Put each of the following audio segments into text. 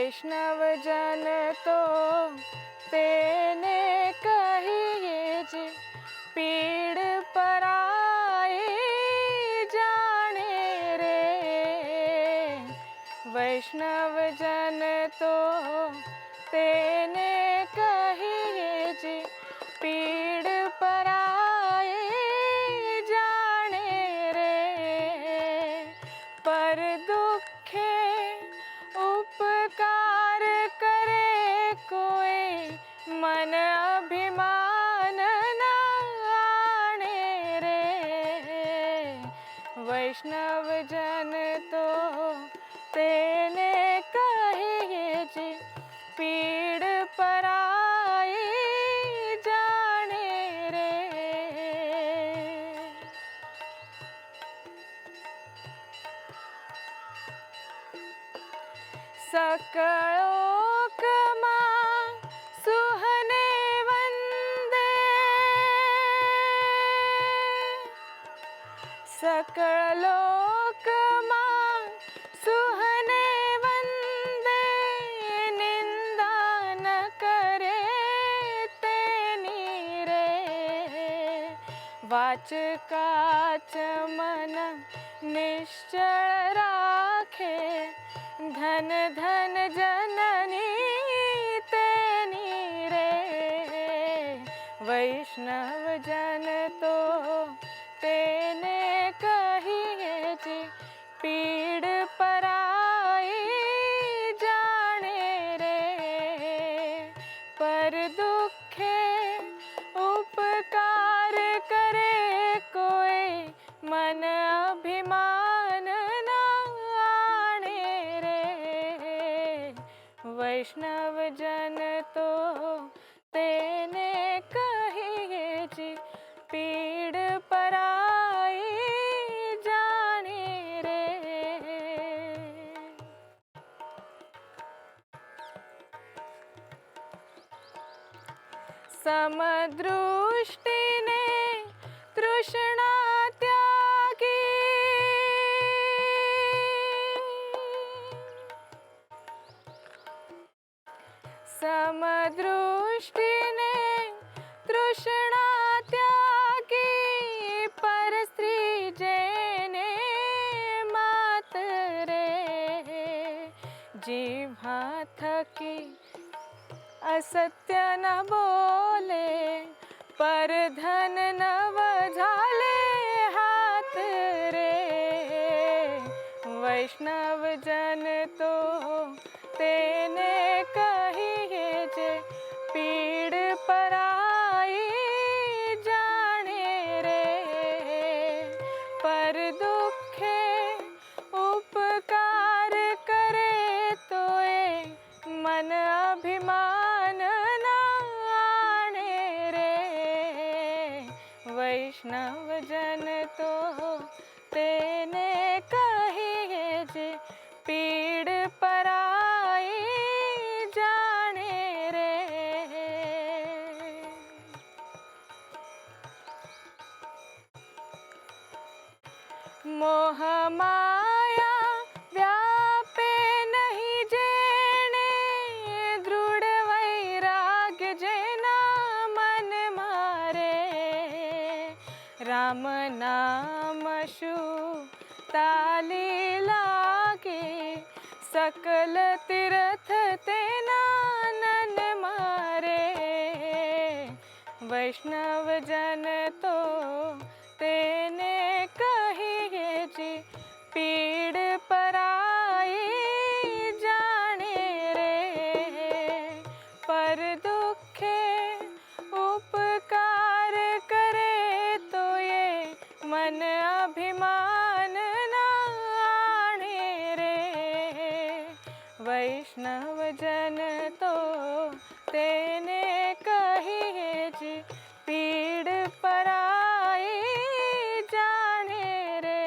वैष्णव जन तो तेने कहिए जे, पीड़ पराई जाने रे। वैष्णव जन तो तेने कहिए जे, पीड़ पराई जाने रे। पर दुखे उपकार करे कोई, मन अभिमान न आने रे। वैष्णव जन तो तेने कहिए जे, पीड़ पराई जाने रे। सकलोक मां सुहने वंदे, सकलोक मां सुहने वंदे, निंदा न करे तेनी रे। वाच काच मन निश्चल राखे, धन धन जननी तेनी रे। वैष्णव जन तो तेने कहिए जे, पीड़ पराई जाने रे। पर दुखे उपकार करे कोई, मन अभिमान न आने रे। वैष्णव जन तो तेने कहिए जे, पीड़ पराई जाने रे। समदृष्टि ने तृष्णा त्यागी, समदृष्टि ने तृष्णा त्यागी, पर स्त्री जेने मात रे। जिह्वा थकी असत्य न बोले, पर धन न झाले हाथ रे। वैष्णव जन तो तेने कहिए जे, पीड़ पराई जाने रे। पर दुखे उपकार करे तोए, मन अभिमान न आने रे। वैष्णव जन तो तेने कहिए जे, पीड़ पराई जाने रे। मोह माया व्यापे नहीं जेने, दृढ़ वैराग्य जेना मन मारे। राम नाम शु ताली लागे, सकल तीर्थ तेना नन मारे। वैष्णव जन तो तेने कहिए जे, पीड़ पराई जाने रे। पर दुखे उपकार करे तो ये, मन अभिमान न आने रे। वैष्णव जन तो तेने कहिए जे, पीड़ पराई जाने रे।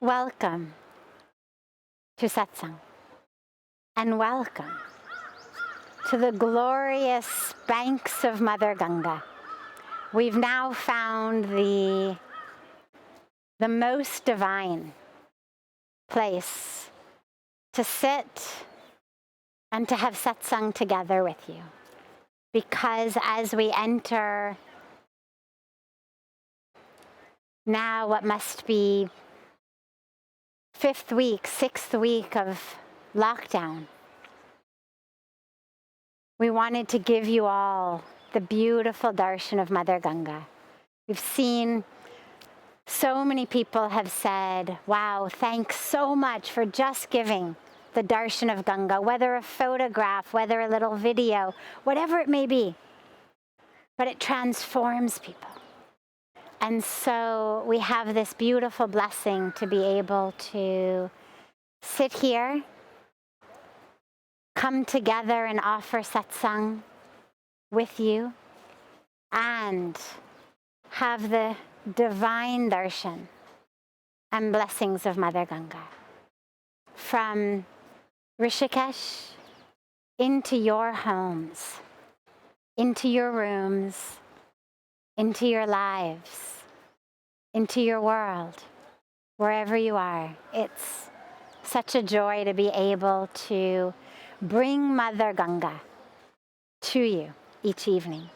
Welcome to Satsang, and welcome to the glorious banks of Mother Ganga. We've now found the most divine place to sit and to have satsang together with you. Because as we enter now what must be 5th week, 6th week of lockdown, we wanted to give you all the beautiful darshan of Mother Ganga. We've seen so many people have said, wow, thanks so much for just giving the darshan of Ganga, whether a photograph, whether a little video, whatever it may be. But it transforms people. And so we have this beautiful blessing to be able to sit here, come together and offer satsang with you, and have the divine darshan and blessings of Mother Ganga. From Rishikesh into your homes, into your rooms, into your lives, into your world, wherever you are. It's such a joy to be able to bring Mother Ganga to you each evening.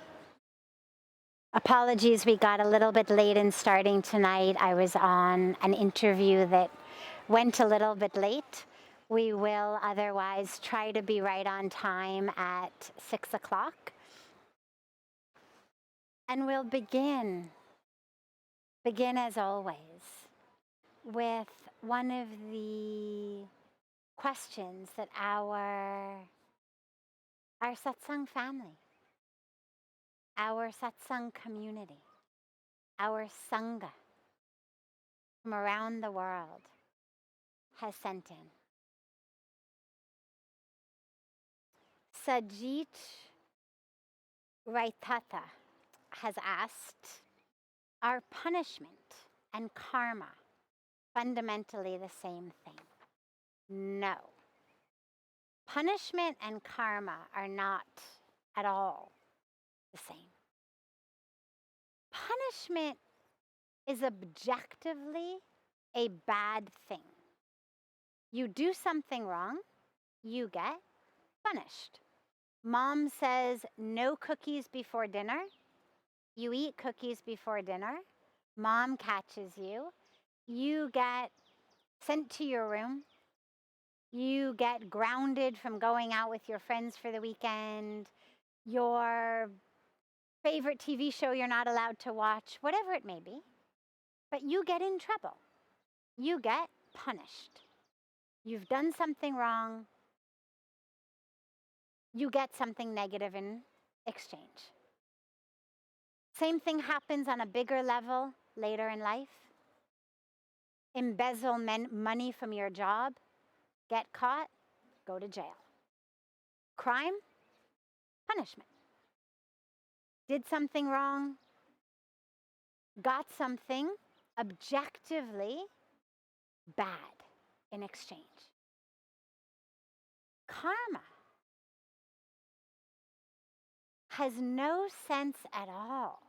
Apologies, we got a little bit late in starting tonight. I was on an interview that went a little bit late. We will otherwise try to be right on time at 6 o'clock. And we'll begin as always with one of the questions that our satsang family, our satsang community, our sangha from around the world has sent in. Sajit Raitata has asked, are punishment and karma fundamentally the same thing? No. Punishment and karma are not at all the same. Punishment is objectively a bad thing. You do something wrong, you get punished. Mom says no cookies before dinner. You eat cookies before dinner. Mom catches you. You get sent to your room. You get grounded from going out with your friends for the weekend. Your favorite TV show you're not allowed to watch, whatever it may be. But you get in trouble. You get punished. You've done something wrong. You get something negative in exchange. Same thing happens on a bigger level later in life. Embezzle money from your job, get caught, go to jail. Crime, punishment. Did something wrong, got something objectively bad in exchange. Karma has no sense at all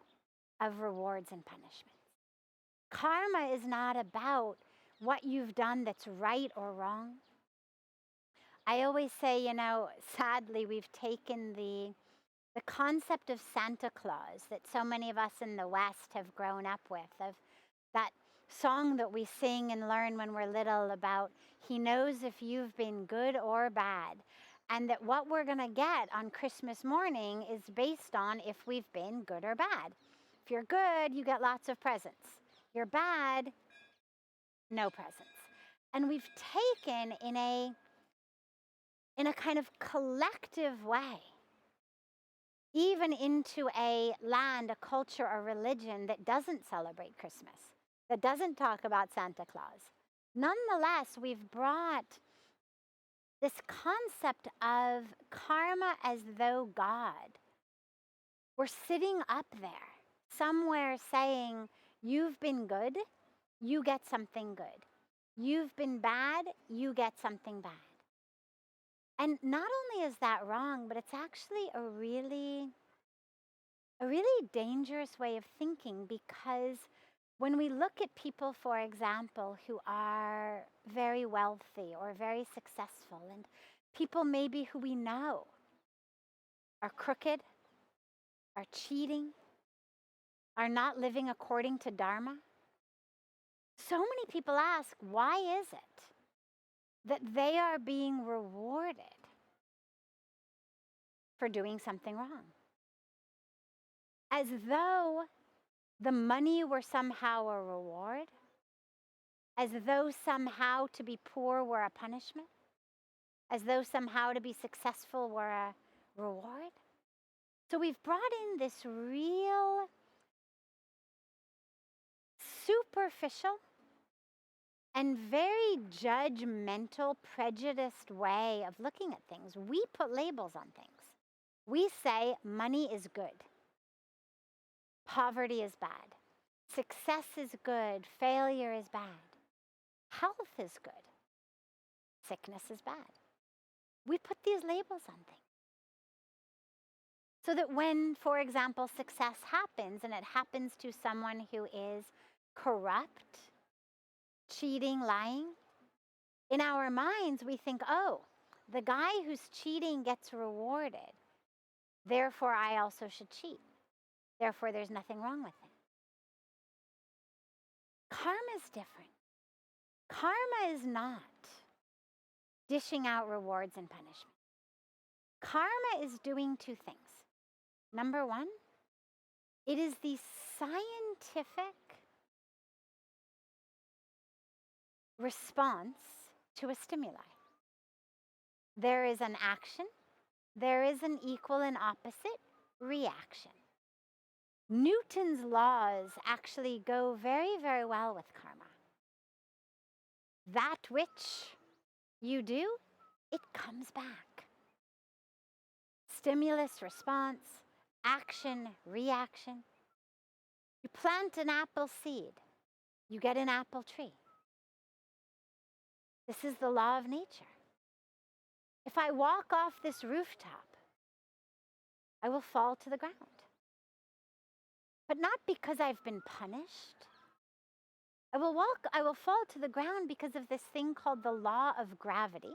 of rewards and punishments. Karma is not about what you've done that's right or wrong. I always say, sadly, we've taken the concept of Santa Claus that so many of us in the West have grown up with, of that song that we sing and learn when we're little about he knows if you've been good or bad, and that what we're going to get on Christmas morning is based on if we've been good or bad. If you're good, you get lots of presents. You're bad, no presents. And we've taken in a kind of collective way, even into a land, a culture, a religion that doesn't celebrate Christmas, that doesn't talk about Santa Claus. Nonetheless, we've brought this concept of karma as though God were sitting up there somewhere saying, you've been good, you get something good. You've been bad, you get something bad. And not only is that wrong, but it's actually a really dangerous way of thinking, because when we look at people, for example, who are very wealthy or very successful, and people maybe who we know are crooked, are cheating, are not living according to Dharma, so many people ask, why is it that they are being rewarded for doing something wrong? As though the money were somehow a reward, as though somehow to be poor were a punishment, as though somehow to be successful were a reward. So we've brought in this real superficial and very judgmental, prejudiced way of looking at things. We put labels on things. We say money is good, poverty is bad, success is good, failure is bad, health is good, sickness is bad. We put these labels on things. So that when, for example, success happens, and it happens to someone who is corrupt, cheating, lying, in our minds we think, oh, the guy who's cheating gets rewarded, therefore I also should cheat. Therefore there's nothing wrong with it. Karma is different. Karma is not dishing out rewards and punishment. Karma is doing two things. Number one, it is the scientific response to a stimuli. There is an action, there is an equal and opposite reaction. Newton's laws actually go very, very well with karma. That which you do, it comes back. Stimulus, response, action, reaction. You plant an apple seed, you get an apple tree. This is the law of nature. If I walk off this rooftop, I will fall to the ground. But not because I've been punished. I will fall to the ground because of this thing called the law of gravity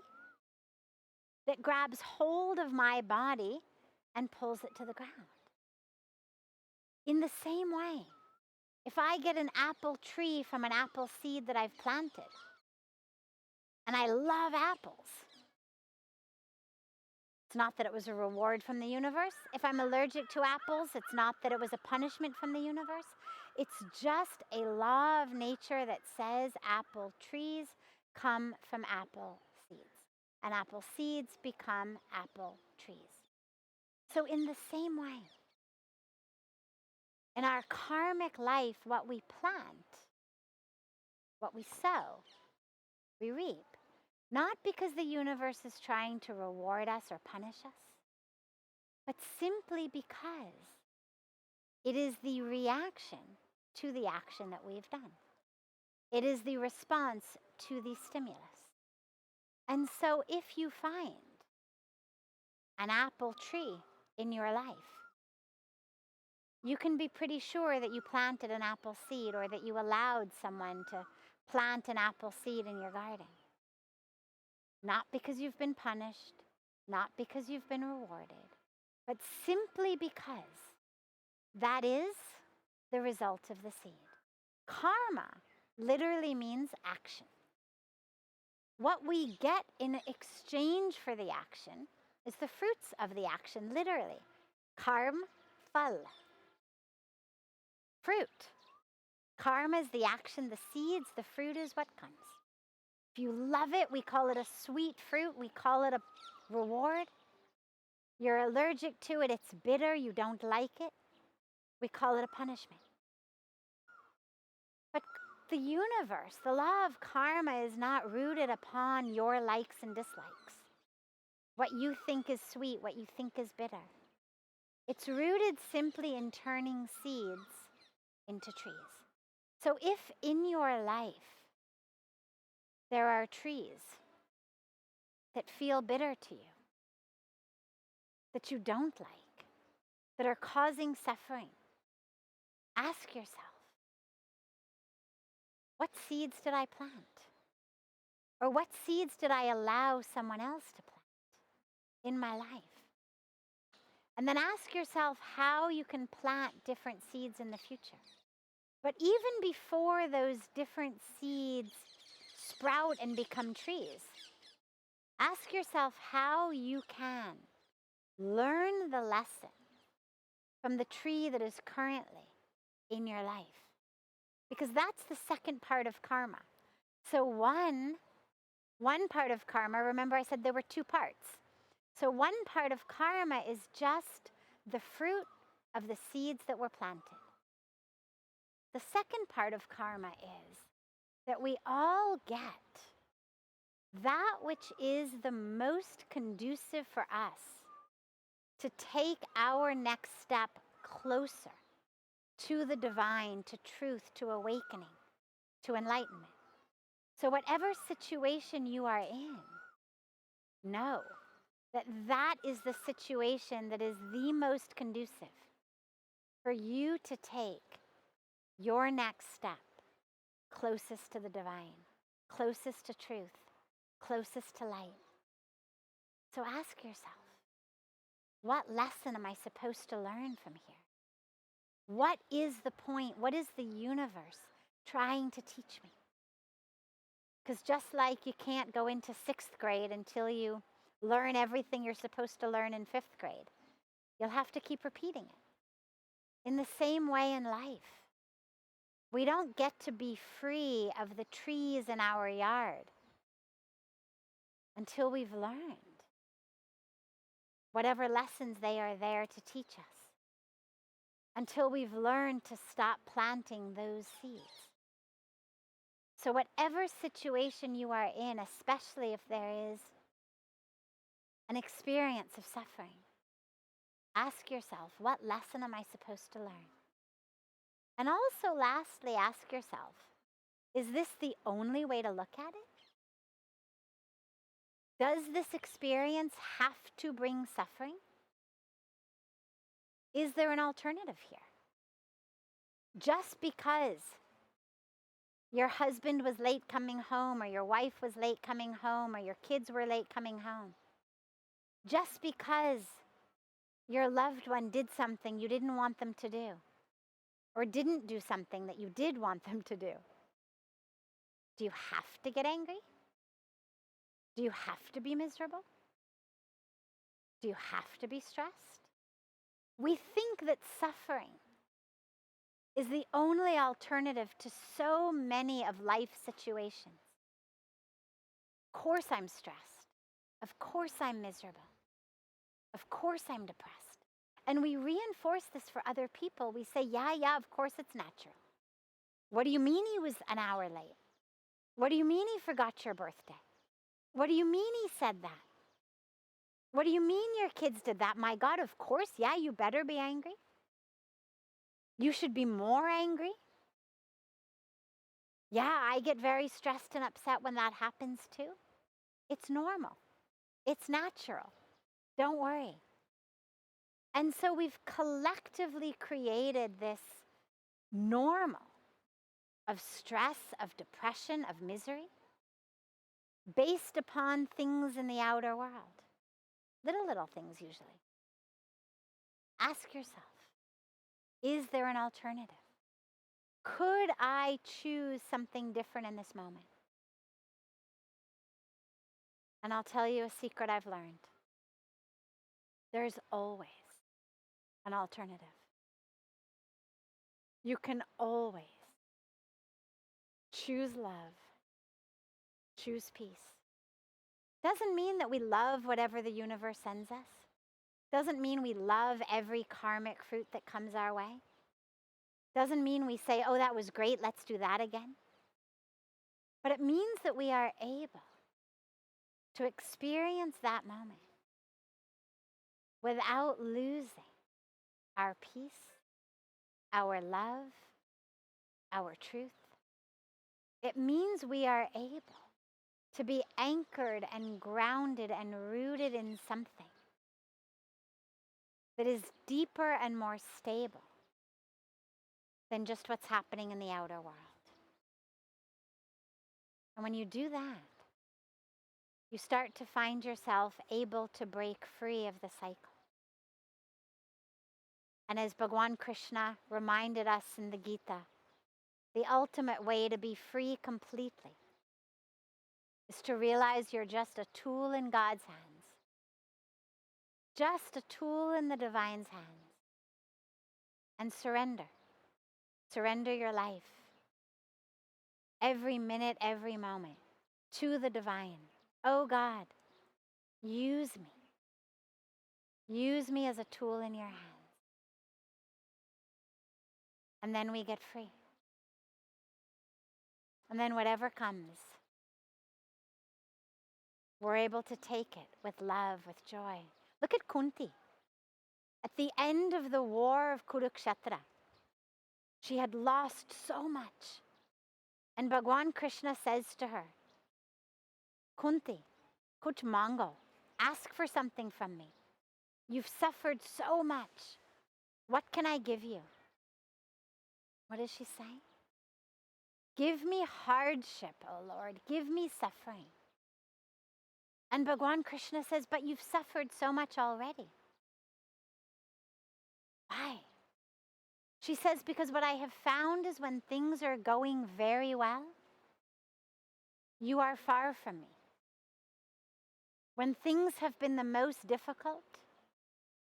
that grabs hold of my body and pulls it to the ground. In the same way, if I get an apple tree from an apple seed that I've planted, and I love apples, it's not that it was a reward from the universe. If I'm allergic to apples, it's not that it was a punishment from the universe. It's just a law of nature that says apple trees come from apple seeds, and apple seeds become apple trees. So in the same way, in our karmic life, what we plant, what we sow, we reap. Not because the universe is trying to reward us or punish us, but simply because it is the reaction to the action that we've done. It is the response to the stimulus. And so if you find an apple tree in your life, you can be pretty sure that you planted an apple seed, or that you allowed someone to plant an apple seed in your garden. Not because you've been punished, not because you've been rewarded, but simply because that is the result of the seed. Karma literally means action. What we get in exchange for the action is the fruits of the action, literally. Karm, phal. Fruit. Karma is the action, the seeds, the fruit is what comes. If you love it, we call it a sweet fruit, we call it a reward. You're allergic to it, it's bitter, you don't like it, we call it a punishment. But the universe, the law of karma, is not rooted upon your likes and dislikes. What you think is sweet, what you think is bitter. It's rooted simply in turning seeds into trees. So if in your life there are trees that feel bitter to you, that you don't like, that are causing suffering, ask yourself, what seeds did I plant? Or what seeds did I allow someone else to plant in my life? And then ask yourself how you can plant different seeds in the future. But even before those different seeds sprout and become trees, ask yourself how you can learn the lesson from the tree that is currently in your life. Because that's the second part of karma. So one part of karma, remember I said there were two parts. So one part of karma is just the fruit of the seeds that were planted. The second part of karma is that we all get that which is the most conducive for us to take our next step closer to the divine, to truth, to awakening, to enlightenment. So whatever situation you are in, know that that is the situation that is the most conducive for you to take your next step closest to the divine, closest to truth, closest to light. So ask yourself, what lesson am I supposed to learn from here? What is the point? What is the universe trying to teach me? Because just like you can't go into 6th grade until you learn everything you're supposed to learn in 5th grade, you'll have to keep repeating it. In the same way in life, we don't get to be free of the trees in our yard until we've learned whatever lessons they are there to teach us, until we've learned to stop planting those seeds. So whatever situation you are in, especially if there is an experience of suffering, ask yourself, what lesson am I supposed to learn? And also, lastly, ask yourself, is this the only way to look at it? Does this experience have to bring suffering? Is there an alternative here? Just because your husband was late coming home, or your wife was late coming home, or your kids were late coming home, just because your loved one did something you didn't want them to do, or didn't do something that you did want them to do, do you have to get angry? Do you have to be miserable? Do you have to be stressed? We think that suffering is the only alternative to so many of life's situations. Of course I'm stressed. Of course I'm miserable. Of course I'm depressed. And we reinforce this for other people. We say, yeah, of course it's natural. What do you mean he was an hour late? What do you mean he forgot your birthday? What do you mean he said that? What do you mean your kids did that? My God, of course, yeah, you better be angry. You should be more angry. Yeah, I get very stressed and upset when that happens too. It's normal. It's natural. Don't worry. And so we've collectively created this normal of stress, of depression, of misery, based upon things in the outer world. Little things usually. Ask yourself, is there an alternative? Could I choose something different in this moment? And I'll tell you a secret I've learned. There's always an alternative. You can always choose love, choose peace. Doesn't mean that we love whatever the universe sends us. Doesn't mean we love every karmic fruit that comes our way. Doesn't mean we say, oh, that was great, let's do that again. But it means that we are able to experience that moment without losing our peace, our love, our truth. It means we are able to be anchored and grounded and rooted in something that is deeper and more stable than just what's happening in the outer world. And when you do that, you start to find yourself able to break free of the cycle. And as Bhagwan Krishna reminded us in the Gita, the ultimate way to be free completely is to realize you're just a tool in God's hands, just a tool in the divine's hands, and surrender. Surrender your life, every minute, every moment, to the divine. Oh God, use me. Use me as a tool in your hands. And then we get free. And then whatever comes, we're able to take it with love, with joy. Look at Kunti. At the end of the war of Kurukshetra, she had lost so much. And Bhagwan Krishna says to her, Kunti, kuch mango, ask for something from me. You've suffered so much. What can I give you? What does she say? Give me hardship, O Lord. Give me suffering. And Bhagwan Krishna says, but you've suffered so much already. Why? She says, because what I have found is when things are going very well, you are far from me. When things have been the most difficult,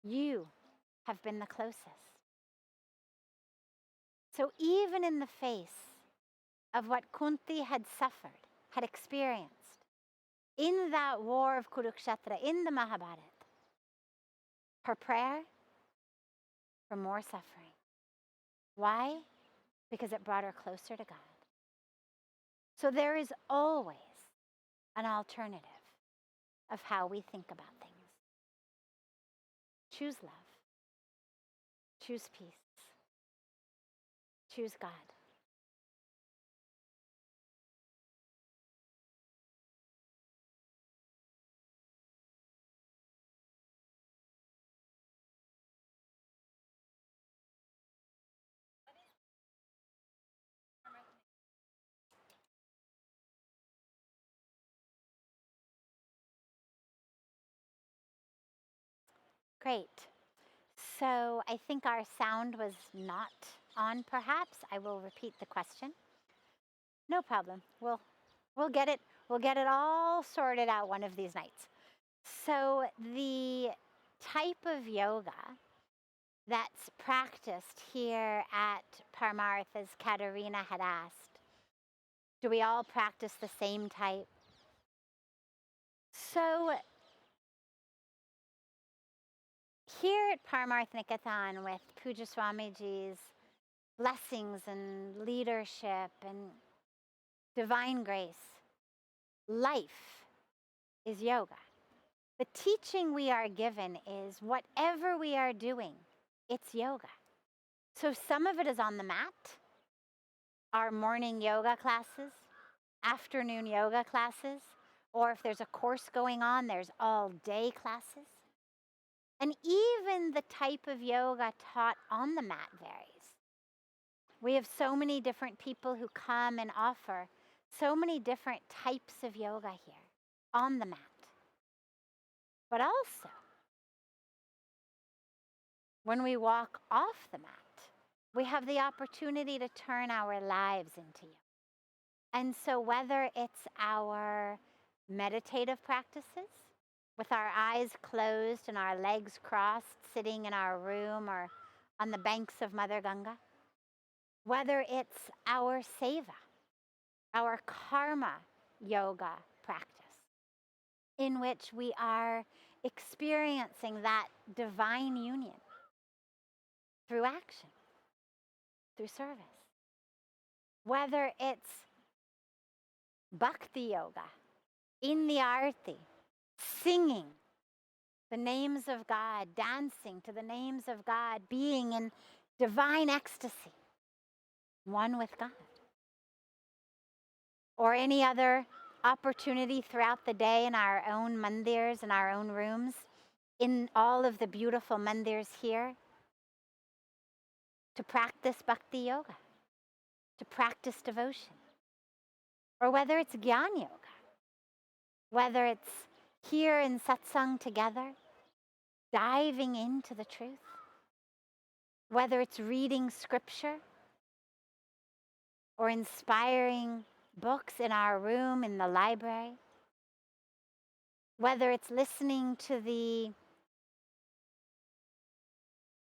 you have been the closest. So even in the face of what Kunti had suffered, had experienced, in that war of Kurukshetra, in the Mahabharata, her prayer for more suffering. Why? Because it brought her closer to God. So there is always an alternative of how we think about things. Choose love. Choose peace. Choose God. Great. So I think our sound was not on, perhaps. I will repeat the question. No problem. We'll get it. We'll get it all sorted out one of these nights. So the type of yoga that's practiced here at Parmarth, as Katerina had asked, do we all practice the same type? So here at Parmarth Niketan, with Puja Swamiji's blessings and leadership and divine grace, life is yoga. The teaching we are given is whatever we are doing, it's yoga. So some of it is on the mat, our morning yoga classes, afternoon yoga classes, or if there's a course going on, there's all day classes. And even the type of yoga taught on the mat varies. We have so many different people who come and offer so many different types of yoga here on the mat. But also, when we walk off the mat, we have the opportunity to turn our lives into yoga. And so whether it's our meditative practices, with our eyes closed and our legs crossed, sitting in our room or on the banks of Mother Ganga, whether it's our seva, our karma yoga practice, in which we are experiencing that divine union through action, through service. Whether it's bhakti yoga, in the arti, singing the names of God, dancing to the names of God, being in divine ecstasy, one with God. Or any other opportunity throughout the day in our own mandirs, in our own rooms, in all of the beautiful mandirs here, to practice bhakti yoga, to practice devotion. Or whether it's Gyan Yoga, whether it's here in satsang together, diving into the truth, whether it's reading scripture or inspiring books in our room, in the library, whether it's listening to the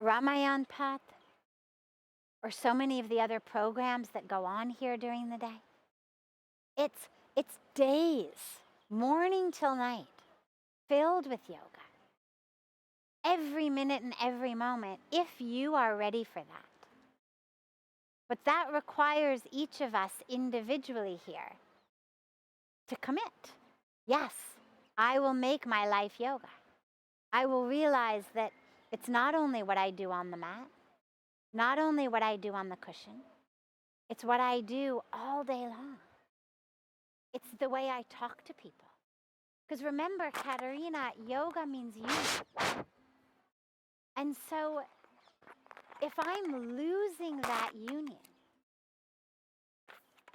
Ramayan Path or so many of the other programs that go on here during the day. It's days, morning till night, filled with yoga. Every minute and every moment, if you are ready for that. But that requires each of us individually here to commit. Yes, I will make my life yoga. I will realize that it's not only what I do on the mat, not only what I do on the cushion, it's what I do all day long. It's the way I talk to people. Because remember, Katerina, yoga means unity. And so if I'm losing that union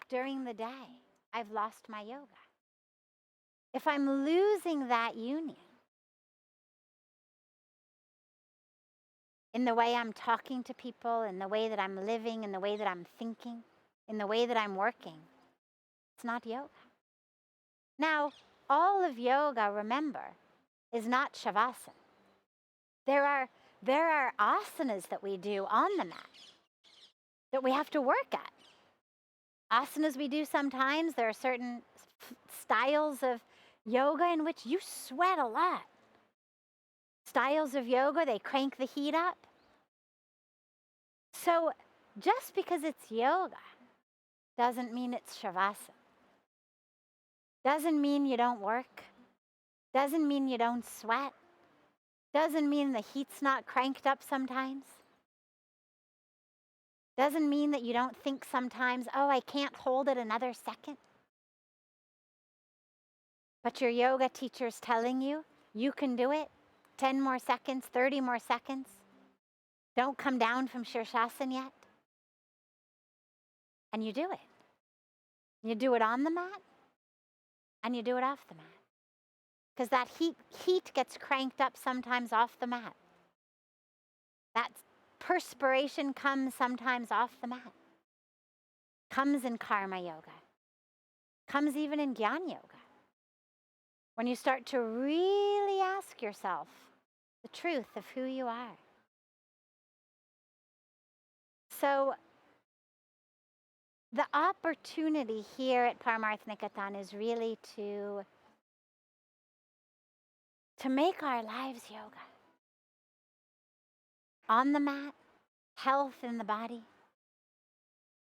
during the day, I've lost my yoga. If I'm losing that union in the way I'm talking to people, in the way that I'm living, in the way that I'm thinking, in the way that I'm working, it's not yoga. Now, all of yoga, remember, is not shavasana. There are asanas that we do on the mat that we have to work at. Asanas we do sometimes, there are certain styles of yoga in which you sweat a lot. Styles of yoga, they crank the heat up. So just because it's yoga doesn't mean it's shavasana. Doesn't mean you don't work. Doesn't mean you don't sweat. Doesn't mean the heat's not cranked up sometimes. Doesn't mean that you don't think sometimes, oh, I can't hold it another second. But your yoga teacher's telling you, you can do it. 10 more seconds, 30 more seconds. Don't come down from Shirshasana yet. And you do it. You do it on the mat, and you do it off the mat. Because that heat gets cranked up sometimes off the mat. That perspiration comes sometimes off the mat. Comes in karma yoga. Comes even in Gyan yoga. When you start to really ask yourself the truth of who you are. So the opportunity here at Parmarth Niketan is really to make our lives yoga. On the mat, health in the body.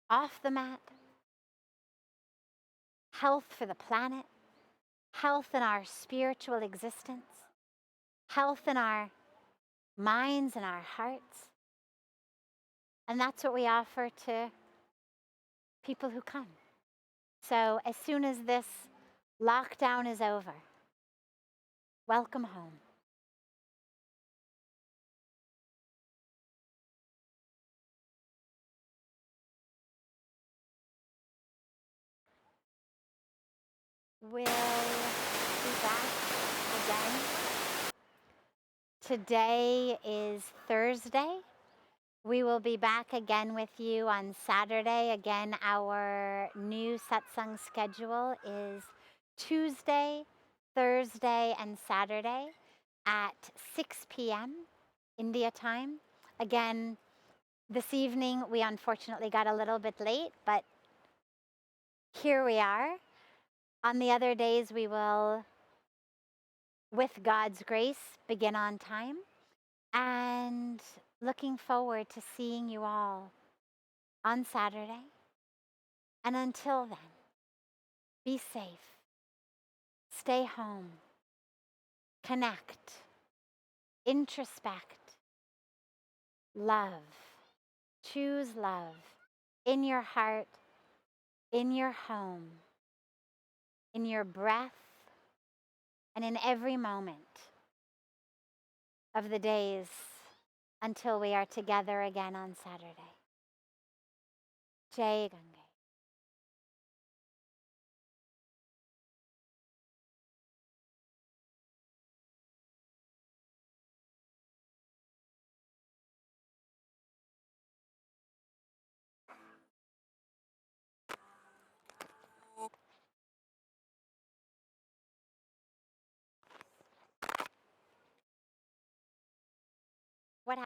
Off the mat, health for the planet. Health in our spiritual existence. Health in our minds and our hearts. And that's what we offer to people who come. So as soon as this lockdown is over, welcome home. We'll be back again. Today is Thursday. We will be back again with you on Saturday. Again, our new satsang schedule is Tuesday, Thursday, and Saturday at 6 p.m. India time. Again, this evening we unfortunately got a little bit late, but here we are. On the other days we will, with God's grace, begin on time. And looking forward to seeing you all on Saturday. And until then, be safe, stay home, connect, introspect, love, choose love in your heart, in your home, in your breath, and in every moment of the days until we are together again on Saturday. Jai Ganga.